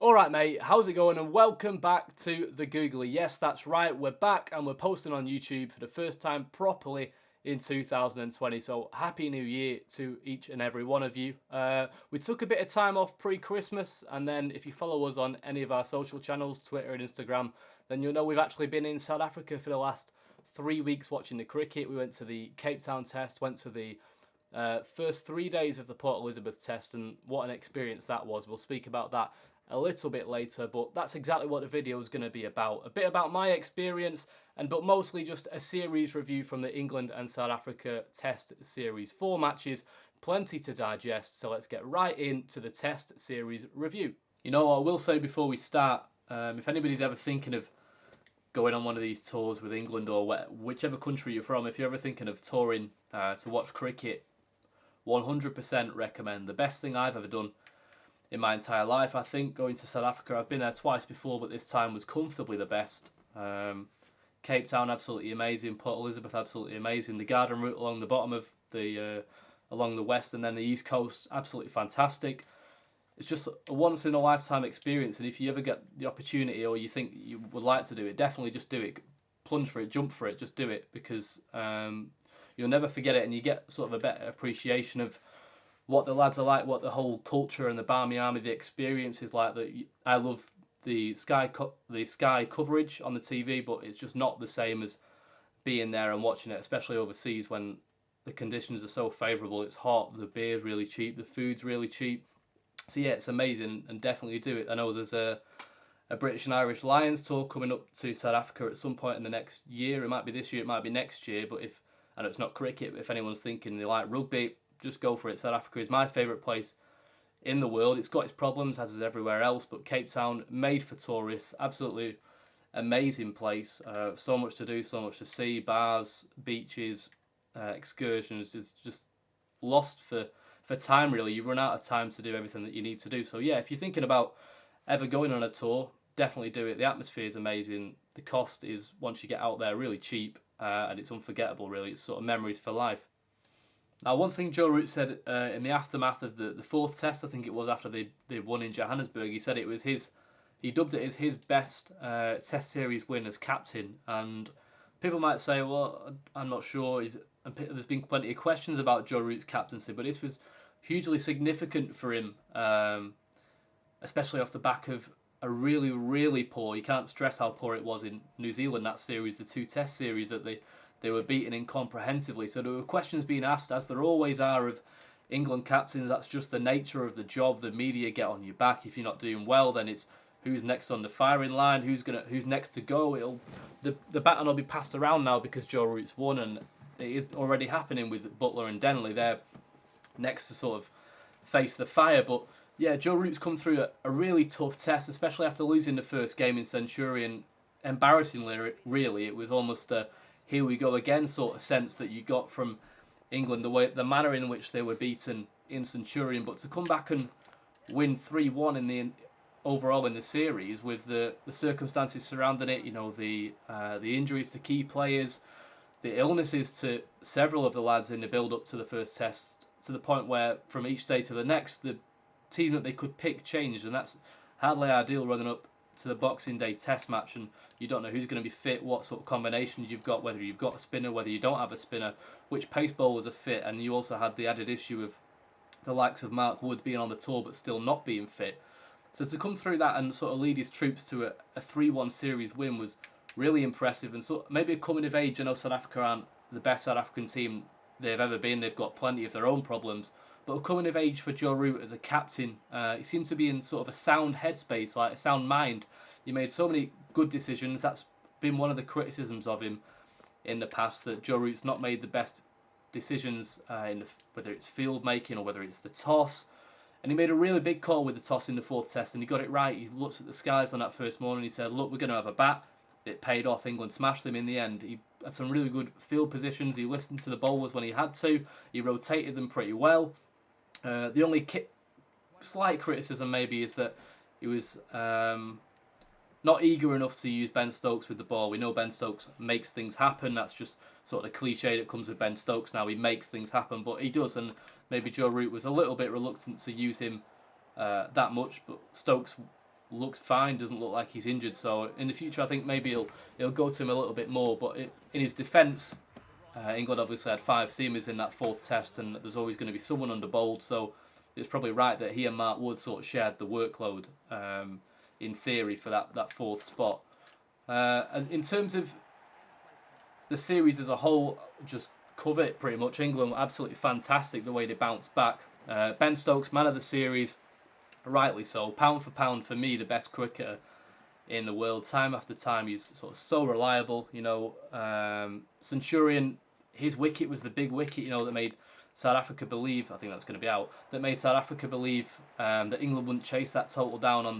Alright mate, how's it going and welcome back to the Googly. Yes, that's right, we're back and we're posting on YouTube for the first time properly in 2020, so happy new year to each and every one of you. We took a bit of time off pre-Christmas, and then if you follow us on any of our social channels, Twitter and Instagram, then you'll know we've actually been in South Africa for the last 3 weeks watching the cricket. We went to the Cape Town Test, went to the first 3 days of the Port Elizabeth Test, and what an experience that was. We'll speak about that a little bit later, but that's exactly what the video is going to be about. A bit about my experience, but mostly just a series review from the England and South Africa Test series. 4 matches, plenty to digest, so let's get right into the Test series review. You know what I will say before we start, if anybody's ever thinking of going on one of these tours with England or whichever country you're from, if you're ever thinking of touring to watch cricket, 100% recommend. The best thing I've ever done in my entire life, I think, going to South Africa. I've been there twice before, but this time was comfortably the best. Cape Town, absolutely amazing. Port Elizabeth, absolutely amazing. The garden route along the bottom of the along the west and then the east coast, absolutely fantastic. It's just a once in a lifetime experience, and if you ever get the opportunity or you think you would like to do it, definitely just do it. Plunge for it, jump for it, just do it, because you'll never forget it, and you get sort of a better appreciation of what the lads are like, what the whole culture and the Barmy Army, the experience is like. That I love the Sky coverage on the TV, but it's just not the same as being there and watching it, especially overseas when the conditions are so favourable. It's hot, the beer's really cheap, the food's really cheap. So yeah, it's amazing, and definitely do it. I know there's a British and Irish Lions tour coming up to South Africa at some point in the next year. It might be this year, it might be next year, but I know it's not cricket, but if anyone's thinking they like rugby, just go for it. South Africa is my favourite place in the world. It's got its problems, as is everywhere else, but Cape Town, made for tourists, absolutely amazing place. So much to do, so much to see, bars, beaches, excursions. It's just lost for time, really. You run out of time to do everything that you need to do. So yeah, if you're thinking about ever going on a tour, definitely do it. The atmosphere is amazing. The cost is, once you get out there, really cheap, and it's unforgettable, really. It's sort of memories for life. Now, one thing Joe Root said in the aftermath of the fourth test, I think it was after they won in Johannesburg, he said it was he dubbed it as his best test series win as captain. And people might say, well, I'm not sure. There's been plenty of questions about Joe Root's captaincy, but this was hugely significant for him, especially off the back of a really, really poor, you can't stress how poor it was in New Zealand, that series, the 2 test series that they were beaten incomprehensibly. So there were questions being asked, as there always are, of England captains. That's just the nature of the job. The media get on your back if you're not doing well. Then it's who's next on the firing line, who's next to go. The baton will be passed around now because Joe Root's won, and it is already happening with Butler and Denley. They're next to sort of face the fire. But yeah, Joe Root's come through a really tough test, especially after losing the first game in Centurion. Embarrassingly, really, it was almost a here we go again sort of sense that you got from England, the manner in which they were beaten in Centurion, but to come back and win 3-1 overall in the series with the circumstances surrounding it, you know, the injuries to key players, the illnesses to several of the lads in the build up to the first test, to the point where from each day to the next the team that they could pick changed, and that's hardly ideal running up to the Boxing Day test match, and you don't know who's going to be fit, what sort of combinations you've got, whether you've got a spinner, whether you don't have a spinner, which pace bowlers are fit, and you also had the added issue of the likes of Mark Wood being on the tour but still not being fit. So to come through that and sort of lead his troops to a 3-1 series win was really impressive, and so maybe a coming of age. I know South Africa aren't the best South African team they've ever been, they've got plenty of their own problems, but a coming of age for Joe Root as a captain. He seemed to be in sort of a sound headspace, like a sound mind. He made so many good decisions. That's been one of the criticisms of him in the past, that Joe Root's not made the best decisions whether it's field making or whether it's the toss. And he made a really big call with the toss in the fourth test, and he got it right. He looked at the skies on that first morning. He said, look, we're going to have a bat. It paid off. England smashed them in the end. He had some really good field positions. He listened to the bowlers when he had to. He rotated them pretty well. The only slight criticism maybe is that he was not eager enough to use Ben Stokes with the ball. We know Ben Stokes makes things happen. That's just sort of the cliche that comes with Ben Stokes now. He makes things happen, but he does, and maybe Joe Root was a little bit reluctant to use him that much, but Stokes looks fine, doesn't look like he's injured. So in the future, I think maybe he'll go to him a little bit more. But in his defence, England obviously had 5 seamers in that 4th test, and there's always going to be someone under bowled. So it's probably right that he and Mark Wood sort of shared the workload in theory for that 4th spot. In terms of the series as a whole, just cover it pretty much. England were absolutely fantastic the way they bounced back. Ben Stokes, man of the series, rightly so. Pound for pound, for me, the best cricketer in the world. Time after time, he's sort of so reliable. You know, Centurion, his wicket was the big wicket, you know, that made South Africa believe, I think that's going to be out, that made South Africa believe that England wouldn't chase that total down on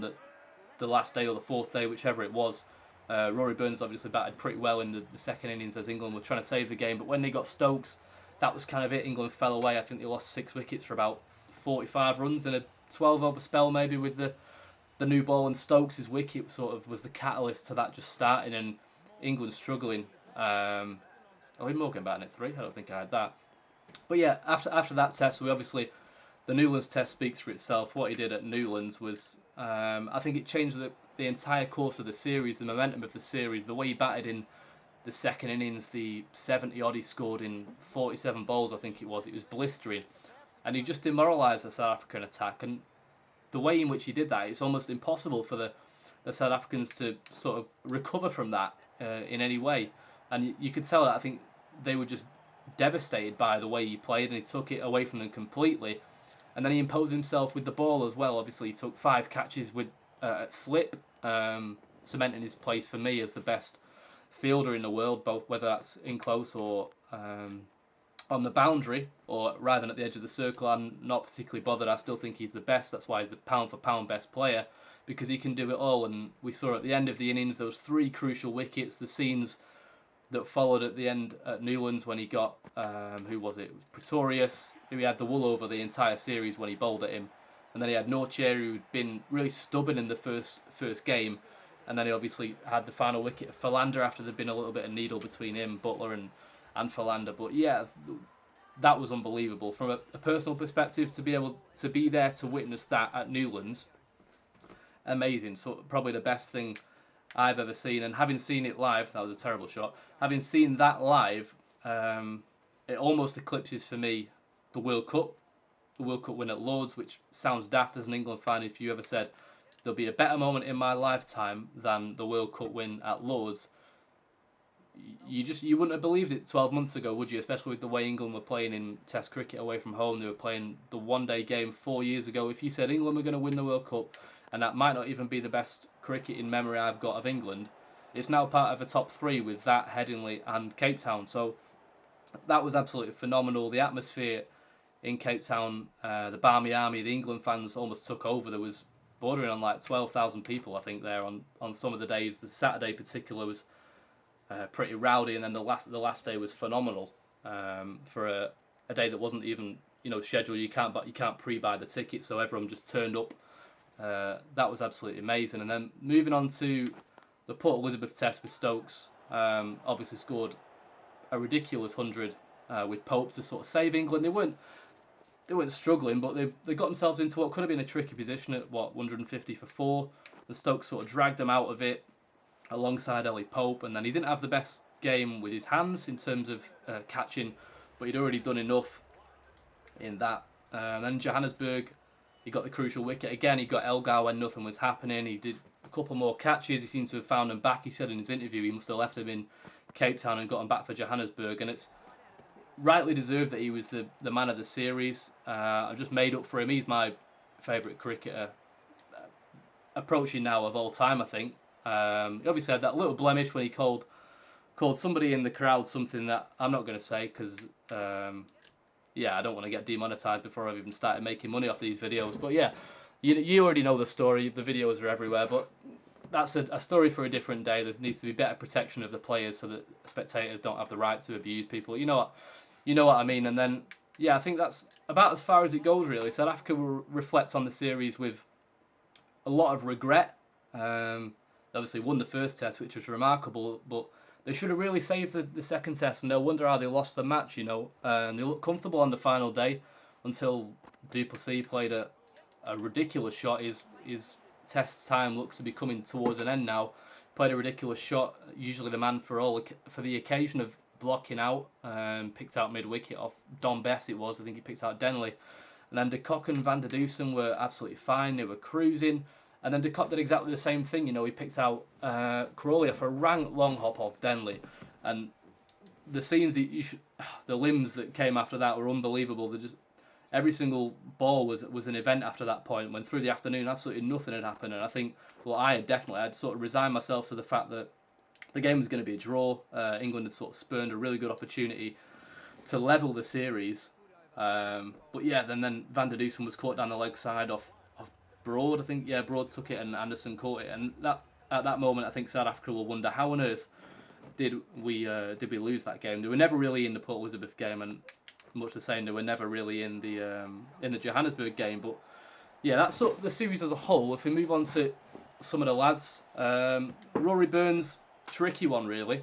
the last day or the 4th day, whichever it was. Rory Burns obviously batted pretty well in the 2nd innings as England were trying to save the game, but when they got Stokes, that was kind of it. England fell away. I think they lost 6 wickets for about 45 runs in a 12-over spell maybe with the new ball, and Stokes' wicket sort of was the catalyst to that just starting, and England struggling. Morgan batting at 3, I don't think I had that. But yeah, after that test, the Newlands test speaks for itself. What he did at Newlands was, I think it changed the entire course of the series, the momentum of the series, the way he batted in the 2nd innings, the 70 odd he scored in 47 balls, I think it was blistering, and he just demoralised the South African attack. And the way in which he did that, it's almost impossible for the South Africans to sort of recover from that in any way. And you could tell that I think they were just devastated by the way he played, and he took it away from them completely. And then he imposed himself with the ball as well. Obviously, he took 5 catches with at slip, cementing his place for me as the best fielder in the world, both whether that's in close or on the boundary or rather than at the edge of the circle. I'm not particularly bothered. I still think he's the best. That's why he's the pound for pound best player, because he can do it all. And we saw at the end of the innings those 3 crucial wickets, the scenes that followed at the end at Newlands when he got who was it? Pretorius, who he had the wool over the entire series when he bowled at him, and then he had Nortje, who'd been really stubborn in the first game. And then he obviously had the final wicket of Philander after there'd been a little bit of needle between him, Butler and Philander. But yeah, that was unbelievable. From a personal perspective, to be able to be there to witness that at Newlands, amazing. So probably the best thing I've ever seen. And having seen it live, that was a terrible shot. Having seen that live, it almost eclipses for me the World Cup win at Lords, which sounds daft as an England fan if you ever said, there'll be a better moment in my lifetime than the World Cup win at Lords. You wouldn't have believed it 12 months ago, would you? Especially with the way England were playing in Test cricket away from home. They were playing the one-day game 4 years ago. If you said England were going to win the World Cup, and that might not even be the best cricket in memory I've got of England, it's now part of a top 3 with that, Headingley and Cape Town. So that was absolutely phenomenal. The atmosphere in Cape Town, the Barmy Army, the England fans almost took over. There was bordering on like 12,000 people, I think, there on some of the days. The Saturday particular was pretty rowdy, and then the last day was phenomenal for a day that wasn't even scheduled. You can't pre-buy the ticket, so everyone just turned up. That was absolutely amazing. And then moving on to the Port Elizabeth Test with Stokes, obviously scored a ridiculous 100 with Pope to sort of save England. They weren't struggling, but they got themselves into what could have been a tricky position at 150 for 4. And Stokes sort of dragged them out of it alongside Ellie Pope, and then he didn't have the best game with his hands in terms of catching, but he'd already done enough in that. Then Johannesburg, he got the crucial wicket again. He got Elgar when nothing was happening. He did a couple more catches. He seems to have found them back. He said in his interview he must have left him in Cape Town and got him back for Johannesburg, and it's rightly deserved that he was the man of the series. I've just made up for him. He's my favourite cricketer approaching now of all time, I think. He obviously had that little blemish when he called somebody in the crowd something that I'm not going to say because I don't want to get demonetised before I've even started making money off these videos. But yeah, you already know the story. The videos are everywhere, but that's a story for a different day. There needs to be better protection of the players so that spectators don't have the right to abuse people. You know what I mean. And then I think that's about as far as it goes really. South Africa will reflect on the series with a lot of regret. Obviously won the first test, which was remarkable, but they should have really saved the second test, and they'll wonder how they lost the match, and they looked comfortable on the final day until Du Plessis played a ridiculous shot. His Test time looks to be coming towards an end now. Played a ridiculous shot, usually the man for the occasion of blocking out, picked out mid-wicket off Don Bess it was, I think he picked out Denley. And then de Kock and Van der Dusen were absolutely fine, they were cruising. And then de Kock did exactly the same thing, he picked out Crawley for a rank long hop off Denley. And the scenes, the limbs that came after that were unbelievable. Every single ball was an event after that point, when through the afternoon absolutely nothing had happened. And I think, I'd sort of resigned myself to the fact that the game was going to be a draw. England had sort of spurned a really good opportunity to level the series. But yeah, then Van der Dusen was caught down the leg side off Broad, I think. Yeah, Broad took it and Anderson caught it. And at that moment, I think South Africa will wonder, how on earth did we lose that game? They were never really in the Port Elizabeth game, and much the same, they were never really in the Johannesburg game. But yeah, that's sort of the series as a whole. If we move on to some of the lads, Rory Burns, tricky one really.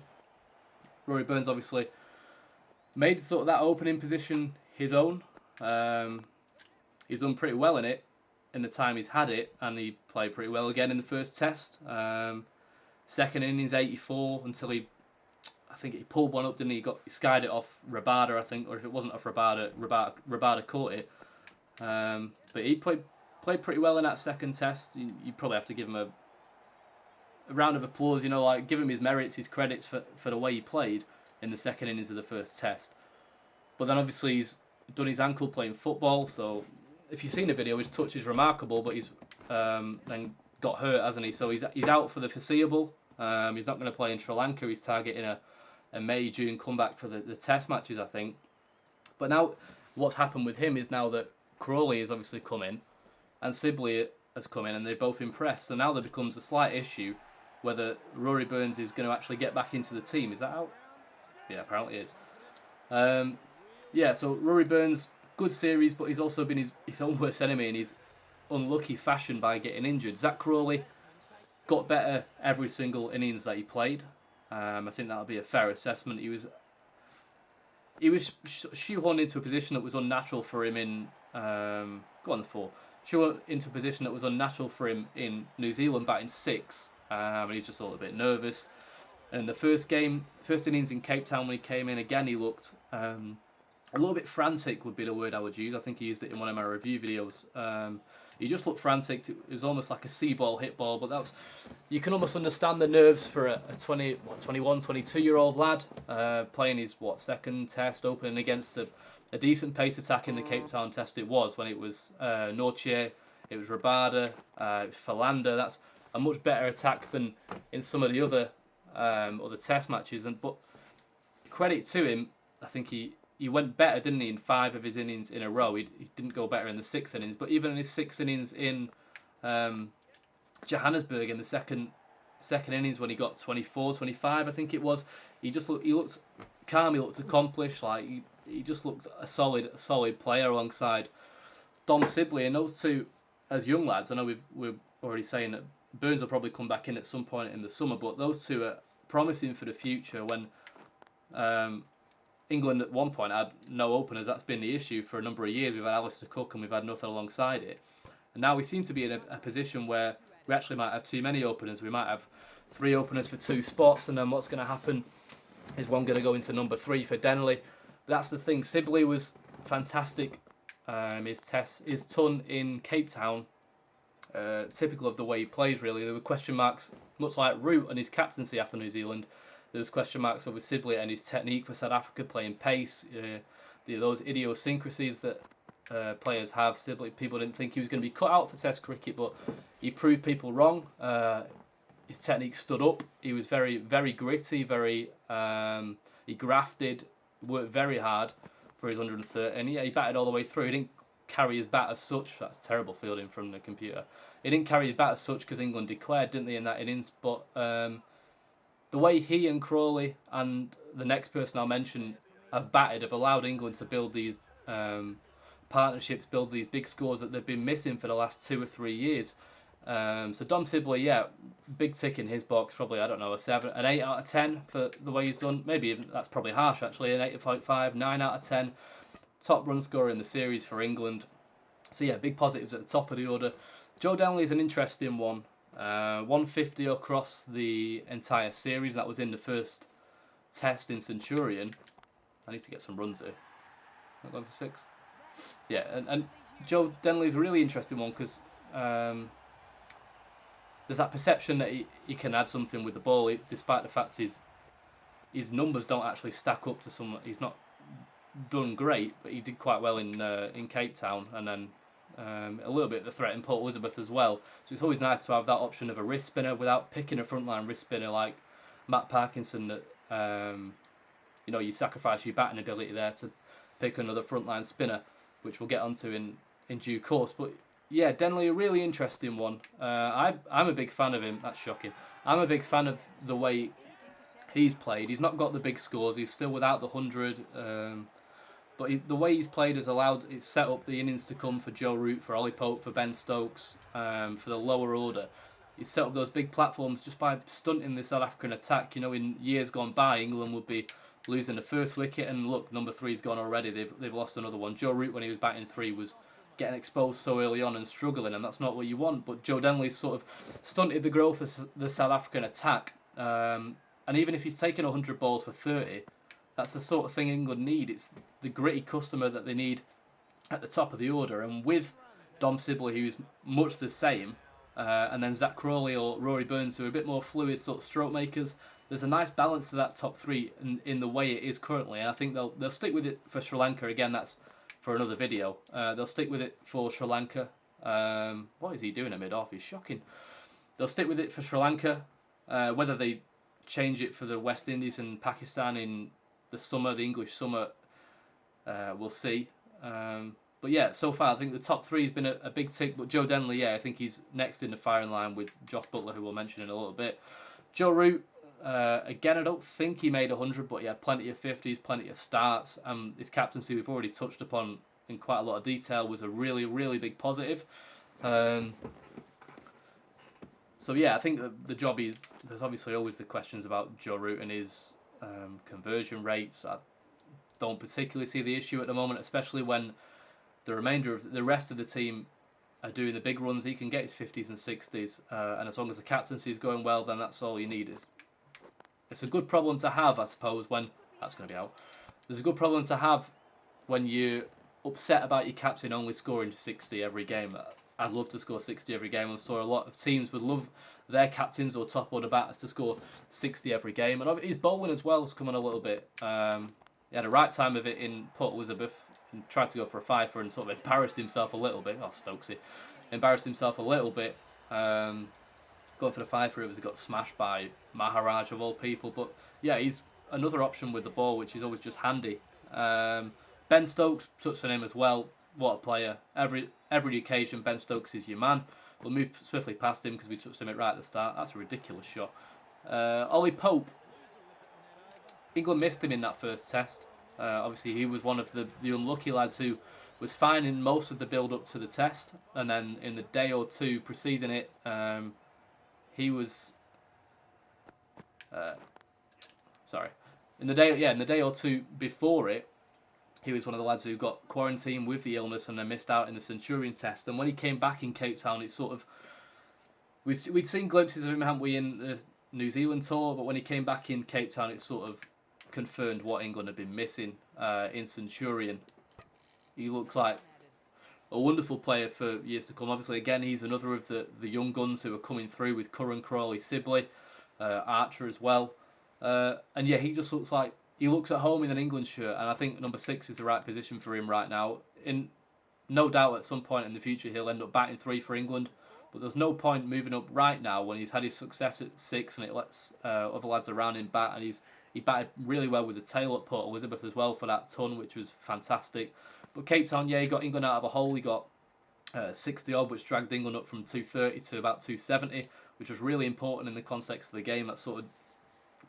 Rory Burns obviously made sort of that opening position his own. He's done pretty well in it in the time he's had it, and he played pretty well again in the first test. Second innings 84 until I think he pulled one up, didn't he? He skied it off Rabada, I think, or if it wasn't off Rabada caught it. But he played pretty well in that second test. You probably have to give him a round of applause, give him his merits, his credits for the way he played in the second innings of the first test. But then obviously he's done his ankle playing football, so if you've seen the video, his touch is remarkable, but he's then got hurt, hasn't he? So he's out for the foreseeable. He's not going to play in Sri Lanka. He's targeting a May-June comeback for the test matches, I think. But now what's happened with him is now that Crawley has obviously come in and Sibley has come in, and they've both impressed. So now there becomes a slight issue whether Rory Burns is going to actually get back into the team. Is that out? Yeah, apparently it is. So Rory Burns, good series, but he's also been his own worst enemy in his unlucky fashion by getting injured. Zach Crawley got better every single innings that he played. I think that'll be a fair assessment. He was shoehorned into a position that was unnatural for him in shoehorned into a position that was unnatural for him in New Zealand batting 6. And he's just a little bit nervous. And in the first innings in Cape Town when he came in, again he looked a little bit frantic would be the word I would use. I think he used it in one of my review videos. He just looked frantic. It was almost like a C ball, hit ball, but you can almost understand the nerves for a 21, 22-year-old lad playing his second test, opening against a decent pace attack in the Cape Town test. It was when it was Nortje, it was Rabada, it was Philander. That's a much better attack than in some of the other test matches. But credit to him, I think he went better, didn't he, in 5 of his innings in a row. He didn't go better in the 6 innings, but even in his 6 innings in Johannesburg in the second innings when he got 24, 25, I think it was, he looked calm, he looked accomplished, he just looked a solid player alongside Dom Sibley. And those two, as young lads, I know we're already saying that Burns will probably come back in at some point in the summer, but those two are promising for the future. When England at one point had no openers, that's been the issue for a number of years. We've had Alistair Cook and we've had nothing alongside it. And now we seem to be in a position where we actually might have too many openers. We might have 3 openers for 2 spots, and then what's going to happen is one going to go into number 3 for Denley. But that's the thing. Sibley was fantastic. His ton in Cape Town, typical of the way he plays, really. There were question marks, much like Root and his captaincy after New Zealand. There was question marks over Sibley and his technique for South Africa, playing pace, those idiosyncrasies that players have. Sibley, people didn't think he was going to be cut out for Test cricket, but he proved people wrong. His technique stood up. He was very, very gritty, he grafted, worked very hard for his 130, and he batted all the way through. He didn't carry his bat as such. That's terrible fielding from the computer. He didn't carry his bat as such because England declared, didn't they, in that innings, but the way he and Crawley and the next person I'll mention have batted have allowed England to build these partnerships, build these big scores that they've been missing for the last 2 or 3 years. So Dom Sibley, big tick in his box, probably, I don't know, an 8 out of 10 for the way he's done. Maybe even, that's probably harsh actually, an 8.5, 9 out of 10. Top run scorer in the series for England. So big positives at the top of the order. Joe Denley's an interesting one. 150 across the entire series. That was in the first test in Centurion. I need to get some runs here. Not going for 6. Yeah, and Joe Denley's a really interesting one because there's that perception that he can add something with the ball, despite the fact his numbers don't actually stack up to someone. He's not done great, but he did quite well in Cape Town, and then a little bit of the threat in Port Elizabeth as well. So it's always nice to have that option of a wrist spinner without picking a frontline wrist spinner like Matt Parkinson. That you sacrifice your batting ability there to pick another frontline spinner, which we'll get onto in due course. But yeah, Denley, a really interesting one. I'm a big fan of him. That's shocking. I'm a big fan of the way he's played. He's not got the big scores. He's still without the 100. But the way he's played has allowed it set up the innings to come for Joe Root, for Ollie Pope, for Ben Stokes, for the lower order. He's set up those big platforms just by stunting the South African attack. In years gone by, England would be losing the first wicket, and look, number 3's gone already. They've lost another one. Joe Root, when he was batting 3, was getting exposed so early on and struggling, and that's not what you want. But Joe Denley's sort of stunted the growth of the South African attack. And even if he's taken 100 balls for 30, that's the sort of thing England need. It's the gritty customer that they need at the top of the order. And with Dom Sibley, who's much the same, and then Zach Crawley or Rory Burns, who are a bit more fluid sort of stroke makers, there's a nice balance to that top 3 in the way it is currently. And I think they'll stick with it for Sri Lanka. Again, that's for another video. They'll stick with it for Sri Lanka. What is he doing at mid-off? He's shocking. They'll stick with it for Sri Lanka. Whether they change it for the West Indies and Pakistan in the summer, the English summer, we'll see. But yeah, so far I think the top 3 has been a big tick. But Joe Denley, yeah, I think he's next in the firing line with Josh Butler, who we'll mention in a little bit. Joe Root, again, I don't think he made 100, but he had plenty of 50s, plenty of starts. His captaincy, we've already touched upon in quite a lot of detail, was a really, really big positive. So yeah, I think the job is, there's obviously always the questions about Joe Root and his conversion rates. I don't particularly see the issue at the moment, especially when the rest of the team are doing the big runs. He can get his 50s and 60s, and as long as the captaincy is going well, then that's all you need. It's a good problem to have, I suppose, when that's going to be out. There's a good problem to have when you're upset about your captain only scoring 60 every game. I'd love to score 60 every game. I'm sure a lot of teams would love their captains or top order batters to score 60 every game. And his bowling as well has come on a little bit. He had a right time of it in Port Elizabeth and tried to go for a fifer and sort of embarrassed himself a little bit. Oh, Stokesy. Embarrassed himself a little bit. Going for the fifer, he got smashed by Maharaj of all people. But yeah, he's another option with the ball, which is always just handy. Ben Stokes, touched on him as well. What a player. Every occasion, Ben Stokes is your man. We'll move swiftly past him because we touched him right at the start. That's a ridiculous shot. Ollie Pope. England missed him in that first test. Obviously, he was one of the unlucky lads who was fine in most of the build-up to the test. And then in the day or two preceding it, he was... In the day or two before it, he was one of the lads who got quarantined with the illness and then missed out in the Centurion test. And when he came back in Cape Town, it sort of... We'd seen glimpses of him, hadn't we, in the New Zealand tour, but when he came back in Cape Town, it sort of confirmed what England had been missing in Centurion. He looks like a wonderful player for years to come. Obviously, again, he's another of the young guns who are coming through with Curran, Crawley, Sibley, Archer as well. And yeah, he just looks like he looks at home in an England shirt, and I think number 6 is the right position for him right now. No doubt at some point in the future he'll end up batting 3 for England, but there's no point moving up right now when he's had his success at 6 and it lets other lads around him bat, and he batted really well with the tail at Port Elizabeth as well for that ton, which was fantastic. But Cape Town, yeah, he got England out of a hole. He got 60 odd, which dragged England up from 230 to about 270, which was really important in the context of the game. That sort of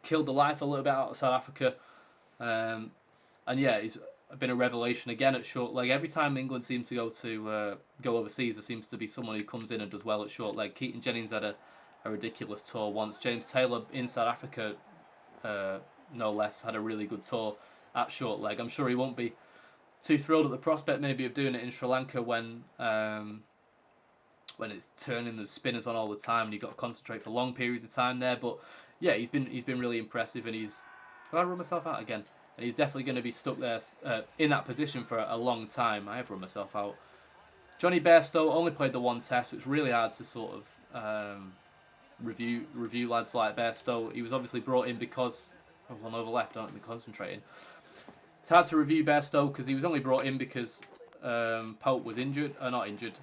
killed the life a little bit out of South Africa. And yeah, he's been a revelation again at short leg. Every time England seems to go overseas, there seems to be someone who comes in and does well at short leg. Keaton Jennings had a ridiculous tour once. James Taylor in South Africa, no less, had a really good tour at short leg. I'm sure he won't be too thrilled at the prospect maybe of doing it in Sri Lanka when when it's turning the spinners on all the time, and you've got to concentrate for long periods of time there. But yeah, he's been really impressive, and he's. Have I run myself out again? And he's definitely going to be stuck there in that position for a long time. I have run myself out. Johnny Bairstow only played the one test, so it's really hard to sort of review lads like Bairstow. He was obviously brought in because of one over left. I don't think concentrating. It's hard to review Bairstow because he was only brought in because Pope was injured, not injured,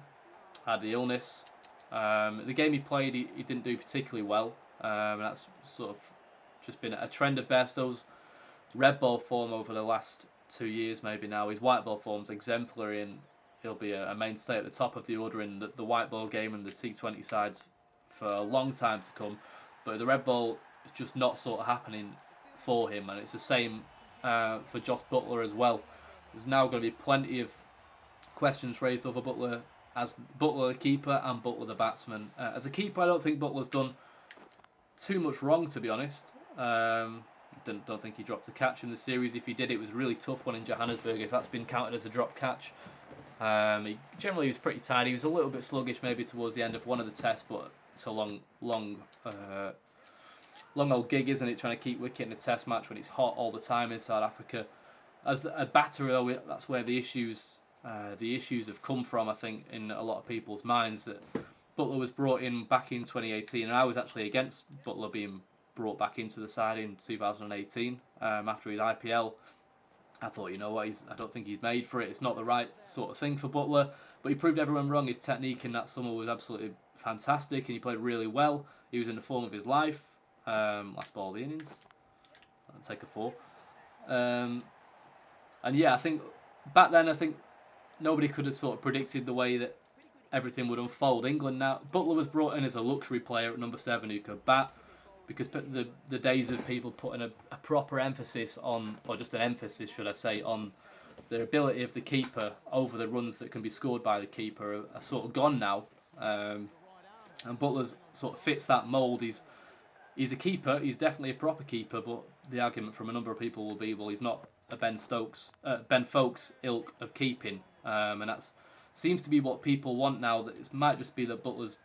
had the illness. The game he played, he didn't do particularly well. And that's sort of just been a trend of Bairstow's red ball form over the last 2 years, maybe now. His white ball form's exemplary, and he'll be a mainstay at the top of the order in the white ball game and the T20 sides for a long time to come. But the red ball is just not sort of happening for him, and it's the same for Josh Buttler as well. There's now going to be plenty of questions raised over Buttler as Buttler the keeper and Buttler the batsman. As a keeper, I don't think Butler's done too much wrong, to be honest. Don't think he dropped a catch in the series. If he did, it was a really tough one in Johannesburg, if that's been counted as a drop catch. He generally was pretty tired. He was a little bit sluggish maybe towards the end of one of the tests, but it's a long old gig, isn't it, trying to keep wicket in a test match when it's hot all the time in South Africa. As a batter, though, that's where the issues have come from, I think, in a lot of people's minds, that Buttler was brought in back in 2018, and I was actually against Buttler being brought back into the side in 2018 after his IPL. I thought, you know what, I don't think he's made for it. It's not the right sort of thing for Buttler, but he proved everyone wrong. His technique in that summer was absolutely fantastic, and he played really well. He was in the form of his life. Last ball of the innings. I'll take a 4. And yeah, I think back then, I think nobody could have sort of predicted the way that everything would unfold. England now, Buttler was brought in as a luxury player at number 7 who could bat, because the days of people putting a proper emphasis on, or just an emphasis, should I say, on the ability of the keeper over the runs that can be scored by the keeper are sort of gone now. And Butler's sort of fits that mould. He's a keeper. He's definitely a proper keeper, but the argument from a number of people will be, well, he's not a Ben Folkes ilk of keeping, and that seems to be what people want now. That it might just be that Butler's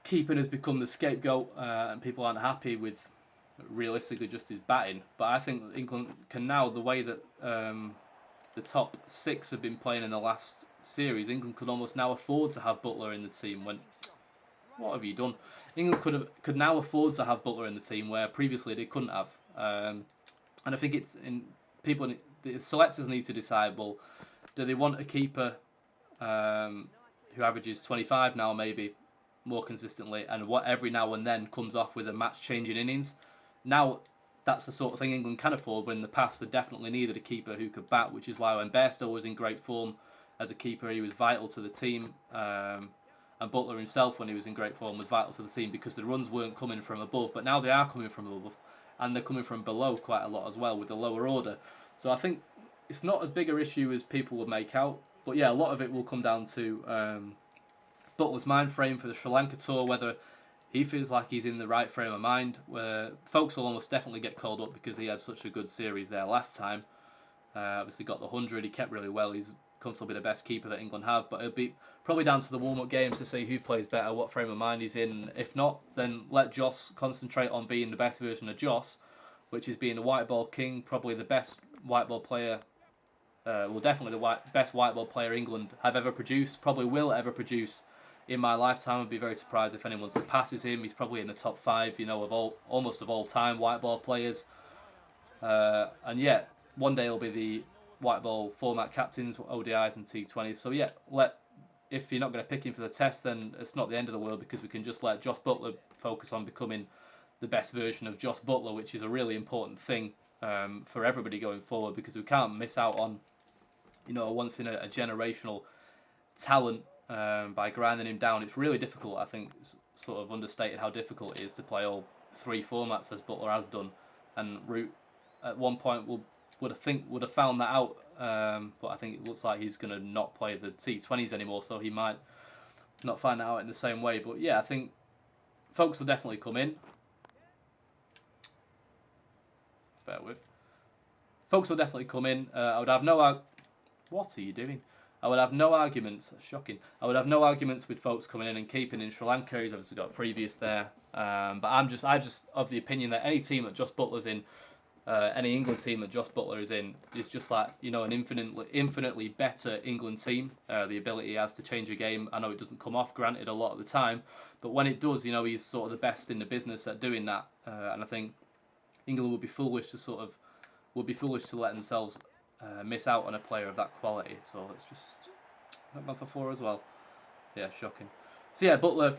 keeping has become the scapegoat, and people aren't happy with realistically just his batting. But I think England can now, the way that the top 6 have been playing in the last series, England could almost now afford to have Butler in the team. What have you done? England could now afford to have Butler in the team where previously they couldn't have. And I think the selectors need to decide, well, do they want a keeper who averages 25 now maybe more consistently, and what every now and then comes off with a match-changing innings? Now that's the sort of thing England can afford, but in the past they definitely needed a keeper who could bat, which is why when Bairstow was in great form as a keeper, he was vital to the team. And Butler himself, when he was in great form, was vital to the team because the runs weren't coming from above, but now they are coming from above, and they're coming from below quite a lot as well with the lower order. So I think it's not as big an issue as people would make out, but yeah, a lot of it will come down to Butler's mind frame for the Sri Lanka tour, whether he feels like he's in the right frame of mind, where Folkes will almost definitely get called up because he had such a good series there last time. Obviously got the 100, he kept really well, he's comfortably the best keeper that England have, but it'll be probably down to the warm-up games to see who plays better, what frame of mind he's in. If not, then let Joss concentrate on being the best version of Joss, which is being the white ball king, probably the best white ball player, definitely the best white ball player England have ever produced, probably will ever produce in my lifetime. I'd be very surprised if anyone surpasses him. He's probably in the top 5, of almost all time white ball players. And yeah, one day he'll be the white ball format captains, ODIs and T20s. So yeah, if you're not going to pick him for the test, then it's not the end of the world, because we can just let Josh Buttler focus on becoming the best version of Josh Buttler, which is a really important thing for everybody going forward, because we can't miss out on a once in a generational talent by grinding him down. It's really difficult. I think it's sort of understated how difficult it is to play all 3 formats as Buttler has done, and Root at one point would have found that out, but I think it looks like he's going to not play the T20s anymore, so he might not find that out in the same way. But yeah, I think Folkes will definitely come in. Bear with. Folkes will definitely come in. I would have no... What are you doing? I would have no arguments. Shocking. I would have no arguments with folks coming in and keeping in Sri Lanka. He's obviously got a previous there. But I just of the opinion that any team that Josh Butler's in, any England team that Josh Butler is in, is just like, you know, an infinitely better England team. The ability he has to change a game. I know it doesn't come off, granted, a lot of the time, but when it does, you know, he's sort of the best in the business at doing that. And I think England would be foolish to let themselves miss out on a player of that quality. So it's just not bad for 4 as well. Yeah, shocking. So yeah, Butler.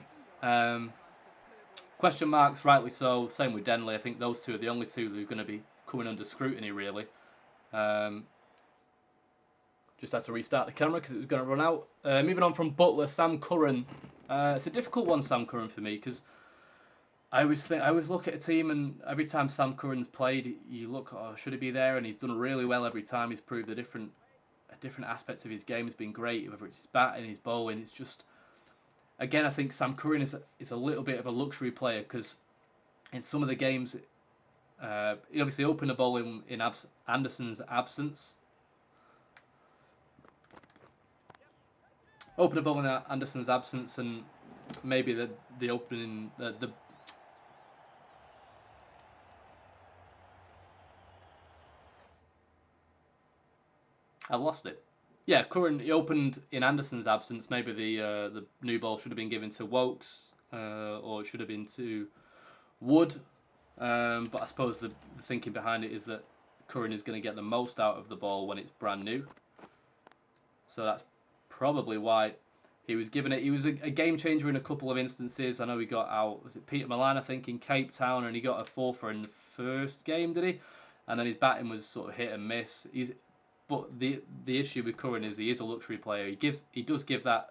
Question marks, rightly so. Same with Denley. I think those two are the only two who are going to be coming under scrutiny, really. Just had to restart the camera because it was going to run out. Moving on from Butler, Sam Curran. It's a difficult one, Sam Curran, for me, because I always look at a team, and every time Sam Curran's played, you look, oh, should he be there? And he's done really well every time. He's proved the different aspects of his game has been great, whether it's his batting, his bowling. It's just, again, I think Sam Curran is a little bit of a luxury player, because in some of the games, he obviously opened a bowl in Anderson's absence. Opened a bowl in Anderson's absence, and maybe the opening the I lost it. Yeah, Curran, he opened in Anderson's absence. Maybe the new ball should have been given to Wokes, or it should have been to Wood. But I suppose the thinking behind it is that Curran is going to get the most out of the ball when it's brand new. So that's probably why he was given it. He was a game changer in a couple of instances. I know he got out, was it Peter Milan, I think, in Cape Town, and he got a 4-for in the first game, did he? And then his batting was sort of hit and miss. But the issue with Curran is he is a luxury player. He does give that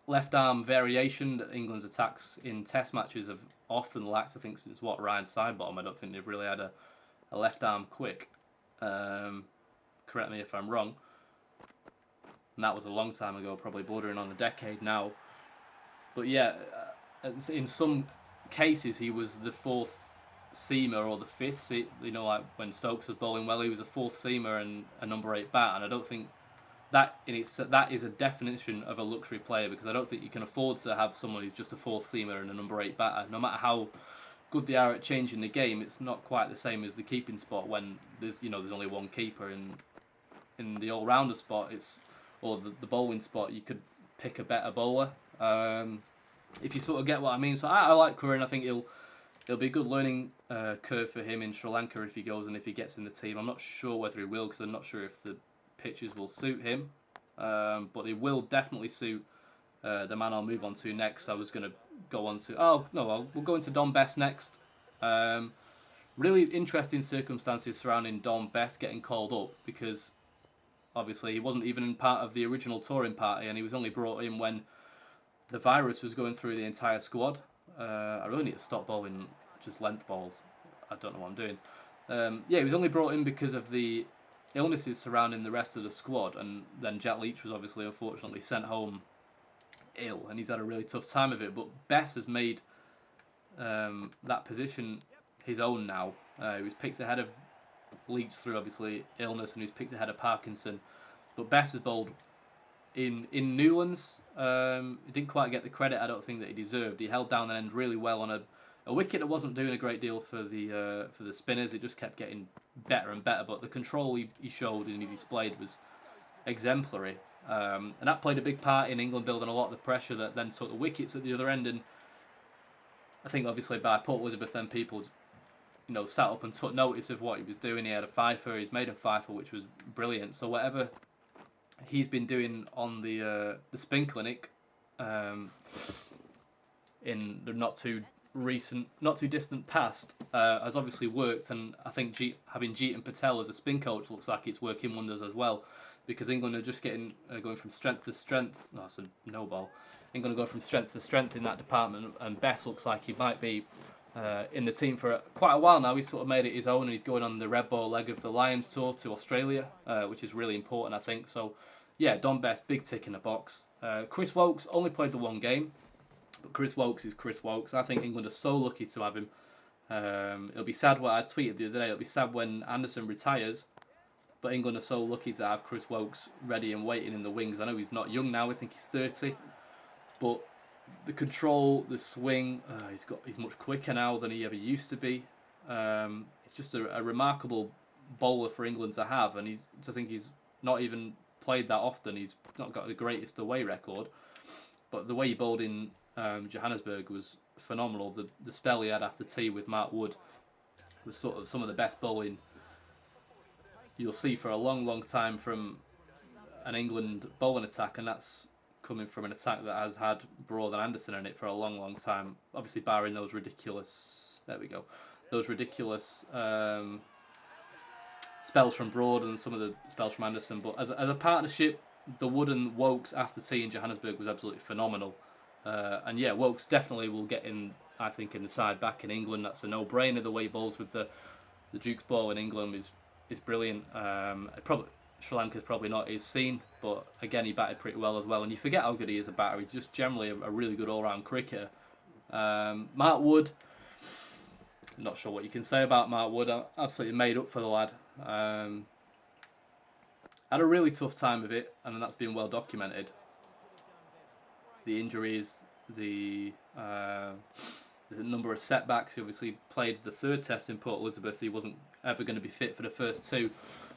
left arm variation that England's attacks in Test matches have often lacked. I think since Ryan Sidebottom, I don't think they've really had a left arm quick. Correct me if I'm wrong. And that was a long time ago, probably bordering on a decade now. But yeah, in some cases he was the 4th seamer or the 5th. You know, like when Stokes was bowling well, he was a 4th seamer and a number 8 bat. And I don't think that is a definition of a luxury player, because I don't think you can afford to have someone who's just a 4th seamer and a number 8 batter. No matter how good they are at changing the game, it's not quite the same as the keeping spot when there's only one keeper. In the all-rounder spot, or the bowling spot, you could pick a better bowler. If you sort of get what I mean. So I like Curran. I think it'll be a good learning curve for him in Sri Lanka if he goes and if he gets in the team. I'm not sure whether he will, because I'm not sure if the pitches will suit him. But it will definitely suit the man I'll move on to next. I was going to go on to... we'll go into Dom Bess next. Really interesting circumstances surrounding Dom Bess getting called up, because obviously he wasn't even part of the original touring party, and he was only brought in when the virus was going through the entire squad. I really need to stop bowling just length balls. I don't know what I'm doing. He was only brought in because of the illnesses surrounding the rest of the squad, and then Jack Leach was obviously unfortunately sent home ill, and he's had a really tough time of it. But Bess has made that position his own now. He was picked ahead of Leach through obviously illness, and he was picked ahead of Parkinson. But Bess has bowled in Newlands. He didn't quite get the credit I don't think that he deserved. He held down the end really well on a wicket that wasn't doing a great deal for the spinners. It just kept getting better and better. But the control he showed and he displayed was exemplary. And that played a big part in England building a lot of the pressure that then took the wickets at the other end. And I think obviously by Port Elizabeth then people sat up and took notice of what he was doing. He had a fifer, he's made a fifer, which was brilliant. So whatever he's been doing on the spin clinic in the not too distant past has obviously worked, and I think having Jeet and Patel as a spin coach looks like it's working wonders as well, because England are just going from strength to strength. No, it's a no ball. England are going from strength to strength in that department, and Bess looks like he might be in the team for quite a while now. He's sort of made it his own, and he's going on the red ball leg of the Lions tour to Australia, which is really important, I think. So, yeah, Dom Bess, big tick in the box. Chris Wokes only played the one game, but Chris Wokes is Chris Wokes. I think England are so lucky to have him. It'll be sad what I tweeted the other day. It'll be sad when Anderson retires, but England are so lucky to have Chris Woakes ready and waiting in the wings. I know he's not young now, I think he's 30, but the control, the swing, he's much quicker now than he ever used to be. It's just a remarkable bowler for England to have, and I think he's not even played that often. He's not got the greatest away record, but the way he bowled in Johannesburg was phenomenal. The spell he had after tea with Mark Wood was sort of some of the best bowling you'll see for a long time from an England bowling attack, and that's coming from an attack that has had Broad and Anderson in it for a long time. Obviously barring those ridiculous, spells from Broad and some of the spells from Anderson. But as a partnership, the Wood and Woakes after tea in Johannesburg was absolutely phenomenal. And yeah, Woakes definitely will get in, I think, in the side back in England. That's a no-brainer. The way he bowls with the Duke's ball in England is brilliant. Sri Lanka's probably not his scene, but again, he batted pretty well as well. And you forget how good he is a batter. He's just generally a really good all-round cricketer. Mark Wood, not sure what you can say about Mark Wood. I'm absolutely made up for the lad. Had a really tough time of it, and that's been well documented. The injuries, the number of setbacks. He obviously played the third test in Port Elizabeth. He wasn't ever going to be fit for the first two,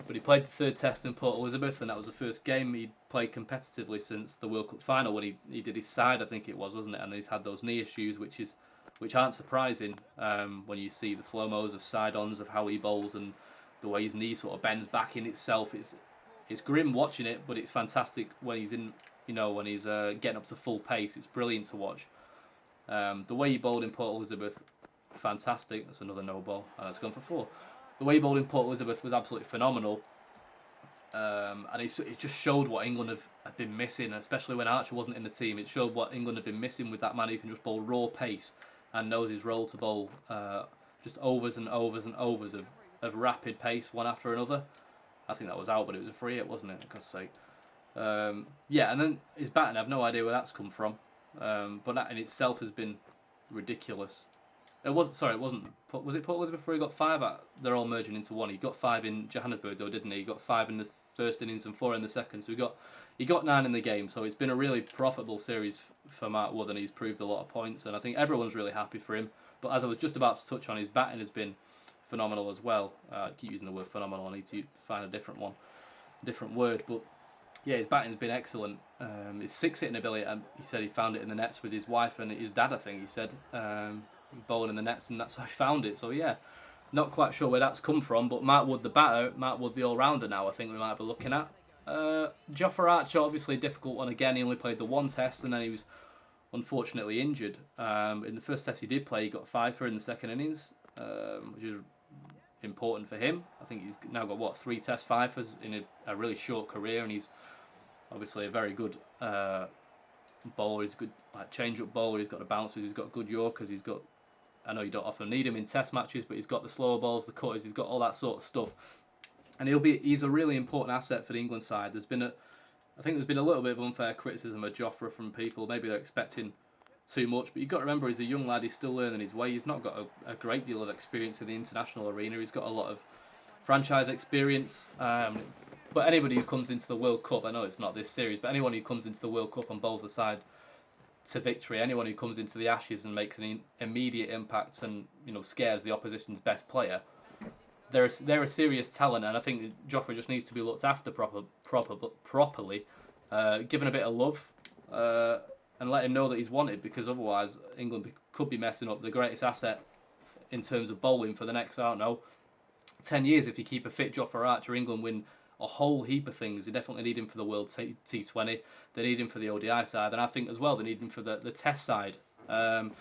but he played the third test in Port Elizabeth, and that was the first game he'd played competitively since the World Cup final when he did his side, I think it was, wasn't it? And he's had those knee issues, which aren't surprising when you see the slow-mos of side-ons of how he bowls and the way his knee sort of bends back in itself. It's grim watching it, but it's fantastic when he's in, when he's getting up to full pace. It's brilliant to watch. The way he bowled in Port Elizabeth, fantastic. That's another no ball, and it's gone for 4. The way he bowled in Port Elizabeth was absolutely phenomenal, and it just showed what England had been missing, especially when Archer wasn't in the team. It showed what England had been missing with that man who can just bowl raw pace and knows his role to bowl just overs and overs and overs of rapid pace, one after another. I think that was out, but it was a free hit, wasn't it? For God's sake. Yeah, and then his batting, I have no idea where that's come from. But that in itself has been ridiculous. It wasn't. Was it Port Elizabeth where he got 5? They're all merging into one. He got 5 in Johannesburg, though, didn't he? He got 5 in the first innings and 4 in the second. So he got 9 in the game. So it's been a really profitable series for Mark Wood, and he's proved a lot of points. And I think everyone's really happy for him. But as I was just about to touch on, his batting has been phenomenal as well. I keep using the word phenomenal. I need to find a different word. But yeah, his batting's been excellent. His 6-hitting ability, he said he found it in the nets with his wife and his dad, I think he said, bowling in the nets, and that's how he found it. So yeah, not quite sure where that's come from, but Mark Wood the batter, Mark Wood the all-rounder now, I think we might be looking at. Jofra Archer, obviously a difficult one again. He only played the one test, and then he was unfortunately injured. In the first test he did play, he got 5 for in the second innings, which is important for him. I think he's now got 3 test 5s in a really short career, and he's obviously a very good bowler. He's a good change-up bowler. He's got the bouncers. He's got good Yorkers. I know you don't often need him in test matches, but he's got the slower balls, the cutters. He's got all that sort of stuff, and he's a really important asset for the England side. I think there's been a little bit of unfair criticism of Jofra from people. Maybe they're expecting too much, but you've got to remember he's a young lad. He's still learning his way. He's not got a great deal of experience in the international arena. He's got a lot of franchise experience. But anybody who comes into the World Cup, I know it's not this series, but anyone who comes into the World Cup and bowls the side to victory, anyone who comes into the Ashes and makes an immediate impact and scares the opposition's best player, they're a serious talent, and I think Jofra just needs to be looked after properly, given a bit of love, and let him know that he's wanted, because otherwise England could be messing up the greatest asset in terms of bowling for the next, 10 years. If you keep a fit Jofra Archer, England win a whole heap of things. They definitely need him for the World T20. They need him for the ODI side, and I think as well they need him for the Test side. So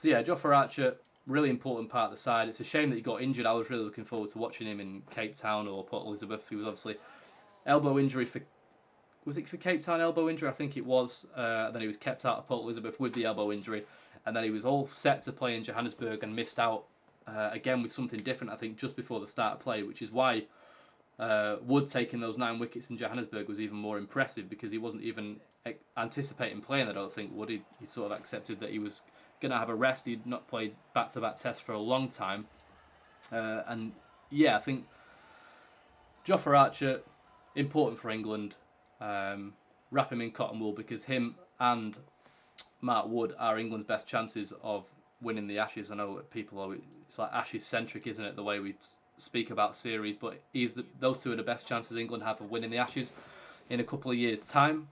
yeah, Jofra Archer, really important part of the side. It's a shame that he got injured. I was really looking forward to watching him in Cape Town or Port Elizabeth. He was obviously elbow injury was it for Cape Town, elbow injury? I think it was. Then he was kept out of Port Elizabeth with the elbow injury, and then he was all set to play in Johannesburg and missed out again with something different, I think, just before the start of play, which is why Wood taking those 9 wickets in Johannesburg was even more impressive, because he wasn't even anticipating playing, I don't think, Wood. He sort of accepted that he was going to have a rest. He'd not played back-to-back tests for a long time. And yeah, I think Jofra Archer, important for England. Wrap him in cotton wool because him and Mark Wood are England's best chances of winning the Ashes. I know people are, it's like Ashes centric, isn't it, the way we speak about series, but those two are the best chances England have of winning the Ashes in a couple of years' time.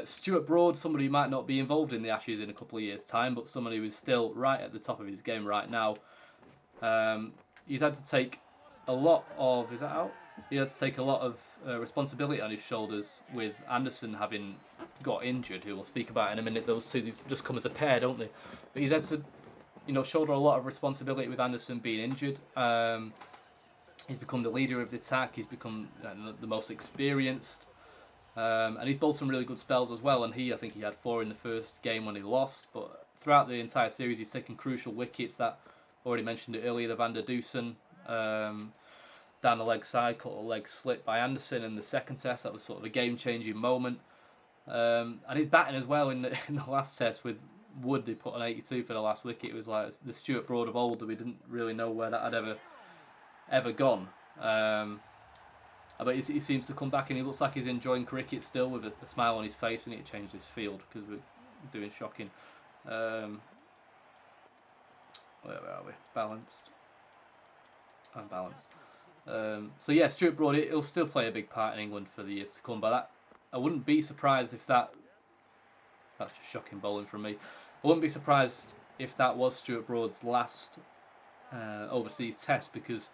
Stuart Broad, somebody who might not be involved in the Ashes in a couple of years' time, but somebody who is still right at the top of his game right now. He's had to take a lot of... Is that out? He had to take a lot of responsibility on his shoulders with Anderson having got injured, who we'll speak about in a minute. Those two just come as a pair, don't they? But he's had to, shoulder a lot of responsibility with Anderson being injured. He's become the leader of the attack. He's become the most experienced. And he's bowled some really good spells as well. And I think he had 4 in the first game when he lost. But throughout the entire series, he's taken crucial wickets. That already mentioned it earlier, the Van der Dusen. Down the leg side, caught a leg slip by Anderson in the second test. That was sort of a game-changing moment. And he's batting as well in the last test with Wood. They put on 82 for the last wicket. It was like the Stuart Broad of old that we didn't really know where that had ever gone. But he seems to come back and he looks like he's enjoying cricket still with a smile on his face. We need to change this field because we're doing shocking. Where are we? Balanced. Unbalanced. So yeah, Stuart Broad, he'll still play a big part in England for the years to come. But I wouldn't be surprised if that's just shocking bowling from me. I wouldn't be surprised if that was Stuart Broad's last overseas test, because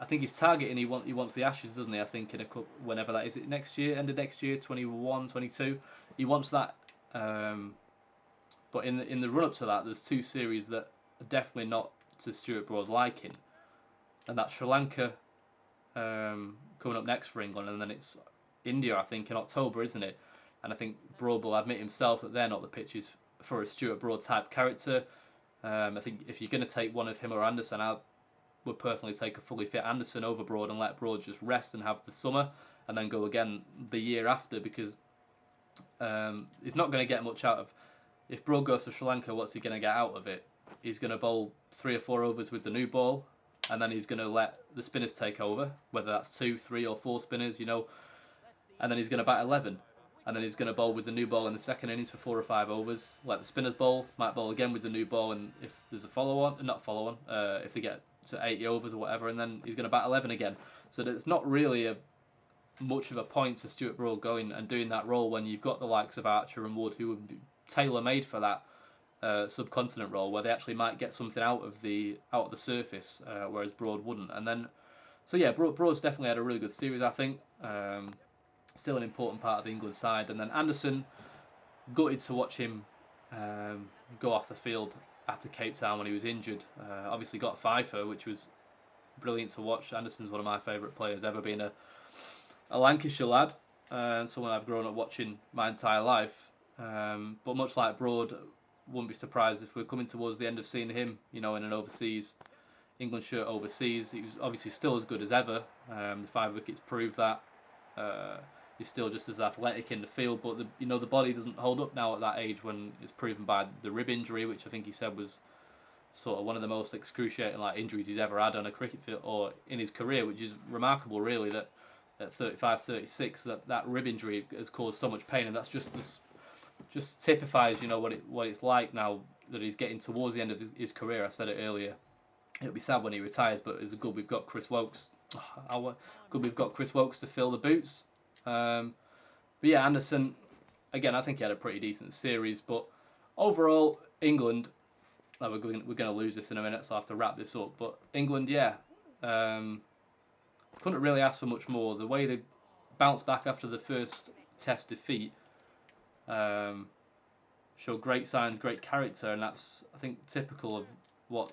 I think he's targeting, he wants the Ashes, doesn't he? I think in whenever that is, it next year, end of next year, 21, 22. He wants that. But in the run up to that, there's 2 series that are definitely not to Stuart Broad's liking. And that's Sri Lanka coming up next for England, and then it's India, I think, in October, isn't it? And I think Broad will admit himself that they're not the pitches for a Stuart Broad type character. I think if you're going to take one of him or Anderson, I would personally take a fully fit Anderson over Broad and let Broad just rest and have the summer, and then go again the year after, because he's not going to get much out of... If Broad goes to Sri Lanka, what's he going to get out of it? He's going to bowl 3 or 4 overs with the new ball, and then he's going to let the spinners take over, whether that's 2, 3 or 4 spinners, and then he's going to bat 11. And then he's going to bowl with the new ball in the second innings for 4 or 5 overs, let the spinners bowl, might bowl again with the new ball, and if there's a if they get to 80 overs or whatever, and then he's going to bat 11 again. So it's not really much of a point to Stuart Broad going and doing that role when you've got the likes of Archer and Wood, who would be tailor-made for that subcontinent role, where they actually might get something out of the surface, whereas Broad wouldn't. And then, so yeah, Broad's definitely had a really good series, I think. Still an important part of the England side. And then Anderson, gutted to watch him go off the field after Cape Town when he was injured. Obviously got Pfeiffer, which was brilliant to watch. Anderson's one of my favourite players ever, being a Lancashire lad, and someone I've grown up watching my entire life. But much like Broad, wouldn't be surprised if we're coming towards the end of seeing him, in an overseas England shirt overseas. He was obviously still as good as ever. The 5 wickets prove that. He's still just as athletic in the field, but the body doesn't hold up now at that age, when it's proven by the rib injury, which I think he said was sort of one of the most excruciating injuries he's ever had on a cricket field or in his career, which is remarkable, really, that at 35, 36, that rib injury has caused so much pain, and that's just typifies, what it's like now that he's getting towards the end of his career. I said it earlier. It'll be sad when he retires, but it's good we've got Chris Wokes. Good we've got Chris Wokes to fill the boots. But yeah, Anderson, again, I think he had a pretty decent series. But overall, England, we're going to lose this in a minute, so I have to wrap this up. But England, yeah, couldn't really ask for much more. The way they bounced back after the first test defeat showed great signs, great character, and that's, I think, typical of what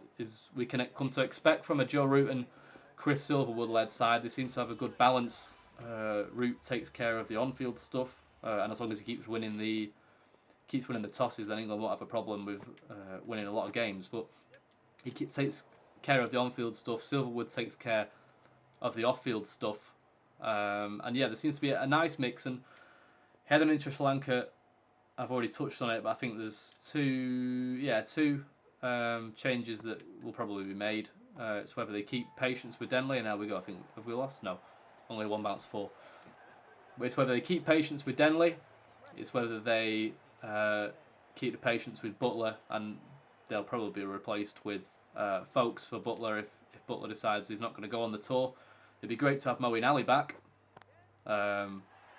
we can come to expect from a Joe Root and Chris Silverwood led side. They seem to have a good balance. Root takes care of the on-field stuff, and as long as he keeps winning the tosses, then England won't have a problem with winning a lot of games. But he takes care of the on-field stuff. Silverwood takes care of the off-field stuff, and yeah, there seems to be a nice mix. And heading into Sri Lanka, I've already touched on it, but I think there's two changes that will probably be made. It's whether they keep patience with Denley, and how we go. I think, have we lost? No. only 1 bounce 4. But it's whether they keep patience with Denley, it's whether they keep the patience with Butler, and they'll probably be replaced with Stokes for Butler if Butler decides he's not going to go on the tour. It'd be great to have Moeen Ali back. I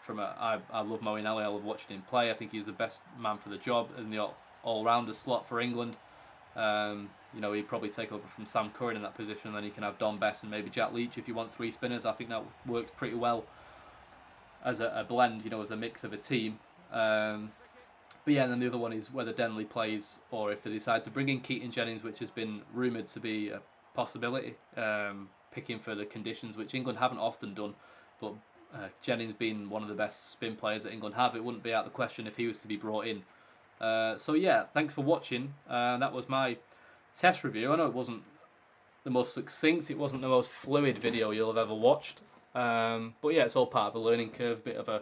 love Moeen Ali. I love watching him play. I think he's the best man for the job in the all-rounder slot for England. He'd probably take over from Sam Curran in that position, and then you can have Don Bess and maybe Jack Leach if you want 3 spinners. I think that works pretty well as a blend, as a mix of a team. But yeah, and then the other one is whether Denley plays, or if they decide to bring in Keaton Jennings, which has been rumoured to be a possibility, picking for the conditions, which England haven't often done. But Jennings being one of the best spin players that England have, it wouldn't be out of the question if he was to be brought in. So yeah, thanks for watching. That was my test review. I know it wasn't the most succinct, it wasn't the most fluid video you'll have ever watched. But yeah, it's all part of a learning curve, bit of a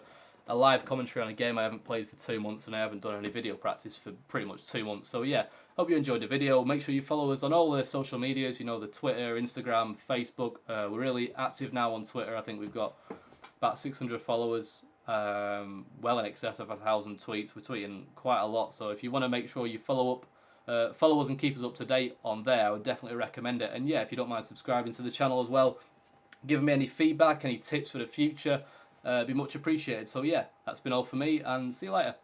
live commentary on a game I haven't played for 2 months, and I haven't done any video practice for pretty much 2 months. So yeah, hope you enjoyed the video. Make sure you follow us on all the social medias, the Twitter, Instagram, Facebook. We're really active now on Twitter. I think we've got about 600 followers, well in excess of 1,000 tweets. We're tweeting quite a lot, so if you want to make sure you follow us and keep us up to date on there, I would definitely recommend it. And yeah, if you don't mind subscribing to the channel as well, give me any feedback, any tips for the future, it'd be much appreciated. So yeah, that's been all for me, and see you later.